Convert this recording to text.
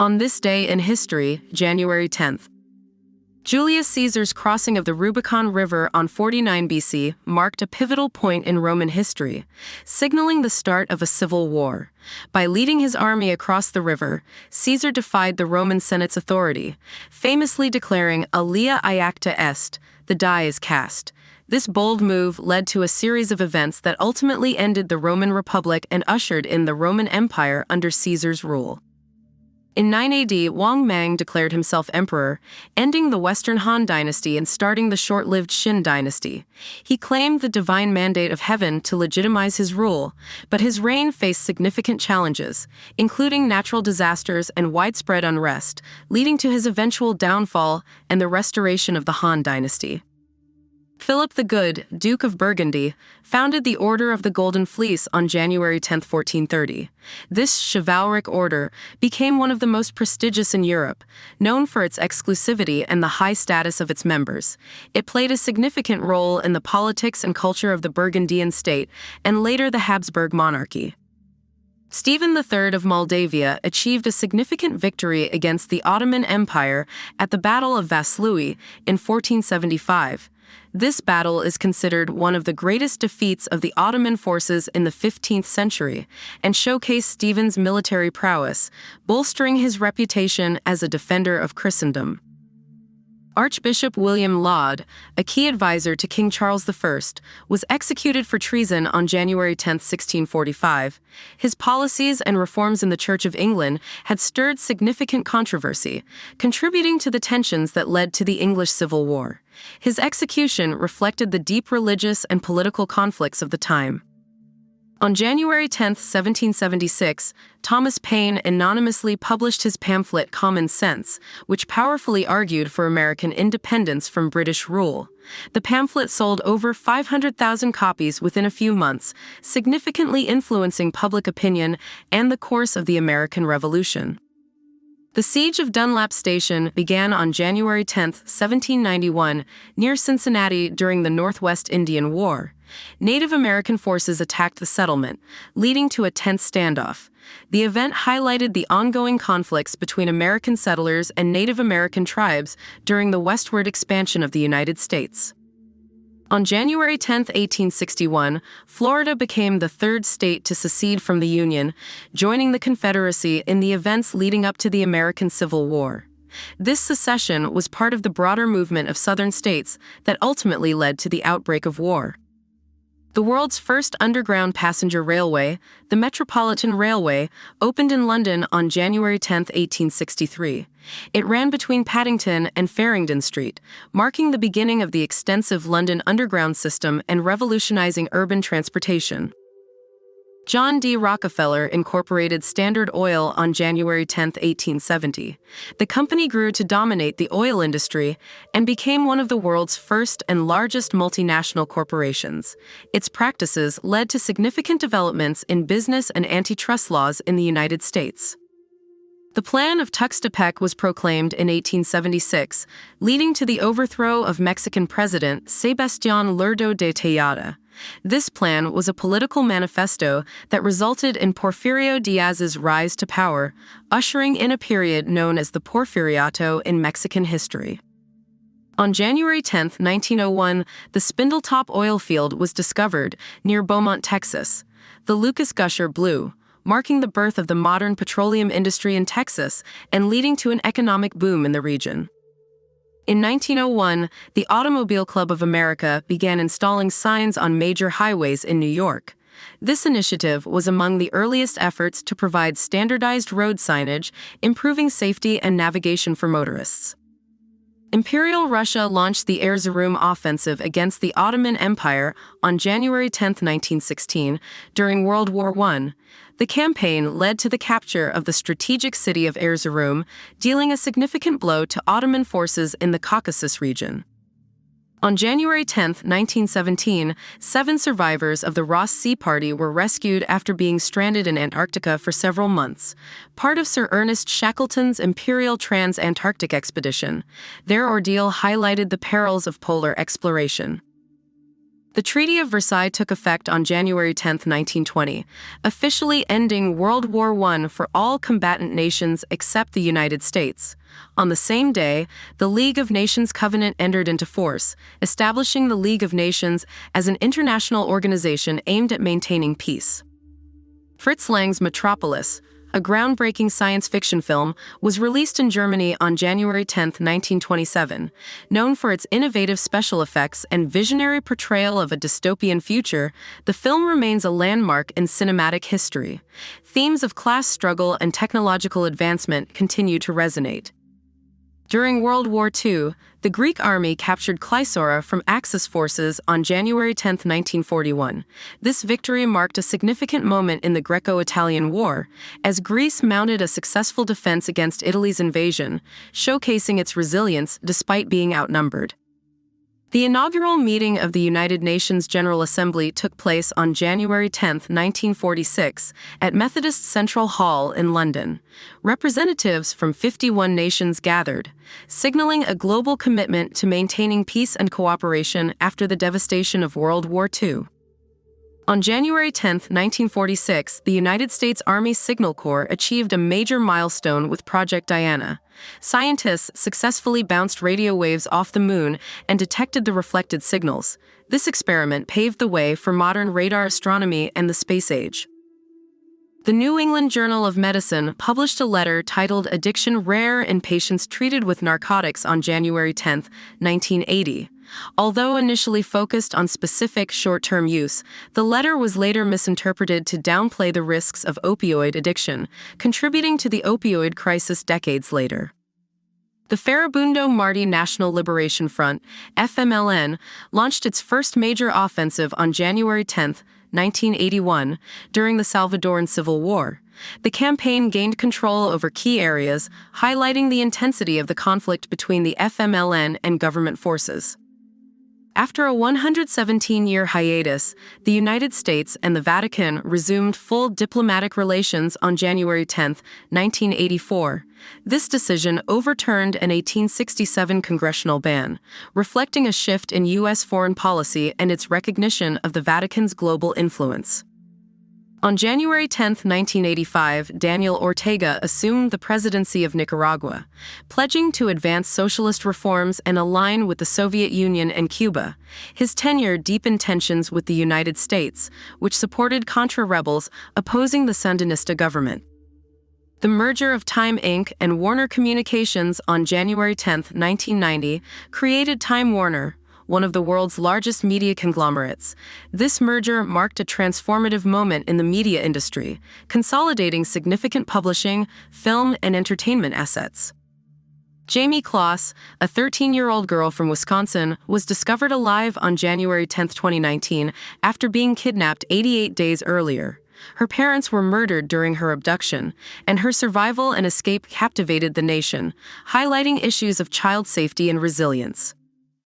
On this day in history, January 10th, Julius Caesar's crossing of the Rubicon River on 49 BC marked a pivotal point in Roman history, signaling the start of a civil war. By leading his army across the river, Caesar defied the Roman Senate's authority, famously declaring "Alia iacta est," the die is cast. This bold move led to a series of events that ultimately ended the Roman Republic and ushered in the Roman Empire under Caesar's rule. In 9 AD, Wang Mang declared himself emperor, ending the Western Han dynasty and starting the short-lived Qin dynasty. He claimed the divine mandate of heaven to legitimize his rule, but his reign faced significant challenges, including natural disasters and widespread unrest, leading to his eventual downfall and the restoration of the Han dynasty. Philip the Good, Duke of Burgundy, founded the Order of the Golden Fleece on January 10, 1430. This chivalric order became one of the most prestigious in Europe, known for its exclusivity and the high status of its members. It played a significant role in the politics and culture of the Burgundian state and later the Habsburg monarchy. Stephen III of Moldavia achieved a significant victory against the Ottoman Empire at the Battle of Vaslui in 1475. This battle is considered one of the greatest defeats of the Ottoman forces in the 15th century and showcased Stephen's military prowess, bolstering his reputation as a defender of Christendom. Archbishop William Laud, a key advisor to King Charles I, was executed for treason on January 10, 1645. His policies and reforms in the Church of England had stirred significant controversy, contributing to the tensions that led to the English Civil War. His execution reflected the deep religious and political conflicts of the time. On January 10, 1776, Thomas Paine anonymously published his pamphlet Common Sense, which powerfully argued for American independence from British rule. The pamphlet sold over 500,000 copies within a few months, significantly influencing public opinion and the course of the American Revolution. The siege of Dunlap Station began on January 10, 1791, near Cincinnati during the Northwest Indian War. Native American forces attacked the settlement, leading to a tense standoff. The event highlighted the ongoing conflicts between American settlers and Native American tribes during the westward expansion of the United States. On January 10, 1861, Florida became the third state to secede from the Union, joining the Confederacy in the events leading up to the American Civil War. This secession was part of the broader movement of Southern states that ultimately led to the outbreak of war. The world's first underground passenger railway, the Metropolitan Railway, opened in London on January 10, 1863. It ran between Paddington and Farringdon Street, marking the beginning of the extensive London Underground system and revolutionizing urban transportation. John D. Rockefeller incorporated Standard Oil on January 10, 1870. The company grew to dominate the oil industry and became one of the world's first and largest multinational corporations. Its practices led to significant developments in business and antitrust laws in the United States. The Plan of Tuxtepec was proclaimed in 1876, leading to the overthrow of Mexican President Sebastián Lerdo de Tejada. This plan was a political manifesto that resulted in Porfirio Díaz's rise to power, ushering in a period known as the Porfiriato in Mexican history. On January 10, 1901, the Spindletop oil field was discovered near Beaumont, Texas. The Lucas Gusher blew, marking the birth of the modern petroleum industry in Texas and leading to an economic boom in the region. In 1901, the Automobile Club of America began installing signs on major highways in New York. This initiative was among the earliest efforts to provide standardized road signage, improving safety and navigation for motorists. Imperial Russia launched the Erzurum offensive against the Ottoman Empire on January 10, 1916, during World War I. The campaign led to the capture of the strategic city of Erzurum, dealing a significant blow to Ottoman forces in the Caucasus region. On January 10, 1917, 7 survivors of the Ross Sea Party were rescued after being stranded in Antarctica for several months, part of Sir Ernest Shackleton's Imperial Trans-Antarctic Expedition. Their ordeal highlighted the perils of polar exploration. The Treaty of Versailles took effect on January 10, 1920, officially ending World War I for all combatant nations except the United States. On the same day, the League of Nations Covenant entered into force, establishing the League of Nations as an international organization aimed at maintaining peace. Fritz Lang's Metropolis, a groundbreaking science fiction film, was released in Germany on January 10, 1927. Known for its innovative special effects and visionary portrayal of a dystopian future, the film remains a landmark in cinematic history. Themes of class struggle and technological advancement continue to resonate. During World War II, the Greek army captured Clysora from Axis forces on January 10, 1941. This victory marked a significant moment in the Greco-Italian War, as Greece mounted a successful defense against Italy's invasion, showcasing its resilience despite being outnumbered. The inaugural meeting of the United Nations General Assembly took place on January 10, 1946, at Methodist Central Hall in London. Representatives from 51 nations gathered, signaling a global commitment to maintaining peace and cooperation after the devastation of World War II. On January 10, 1946, the United States Army Signal Corps achieved a major milestone with Project Diana. Scientists successfully bounced radio waves off the moon and detected the reflected signals. This experiment paved the way for modern radar astronomy and the space age. The New England Journal of Medicine published a letter titled Addiction Rare in Patients Treated with Narcotics on January 10, 1980. Although initially focused on specific short-term use, the letter was later misinterpreted to downplay the risks of opioid addiction, contributing to the opioid crisis decades later. The Farabundo Martí National Liberation Front, FMLN, launched its first major offensive on January 10, 1981, during the Salvadoran Civil War. The campaign gained control over key areas, highlighting the intensity of the conflict between the FMLN and government forces. After a 117-year hiatus, the United States and the Vatican resumed full diplomatic relations on January 10, 1984. This decision overturned an 1867 congressional ban, reflecting a shift in U.S. foreign policy and its recognition of the Vatican's global influence. On January 10, 1985, Daniel Ortega assumed the presidency of Nicaragua, pledging to advance socialist reforms and align with the Soviet Union and Cuba. His tenure deepened tensions with the United States, which supported Contra rebels opposing the Sandinista government. The merger of Time Inc. and Warner Communications on January 10, 1990, created Time Warner, one of the world's largest media conglomerates. This merger marked a transformative moment in the media industry, consolidating significant publishing, film, and entertainment assets. Jamie Kloss, a 13-year-old girl from Wisconsin, was discovered alive on January 10, 2019, after being kidnapped 88 days earlier. Her parents were murdered during her abduction, and her survival and escape captivated the nation, highlighting issues of child safety and resilience.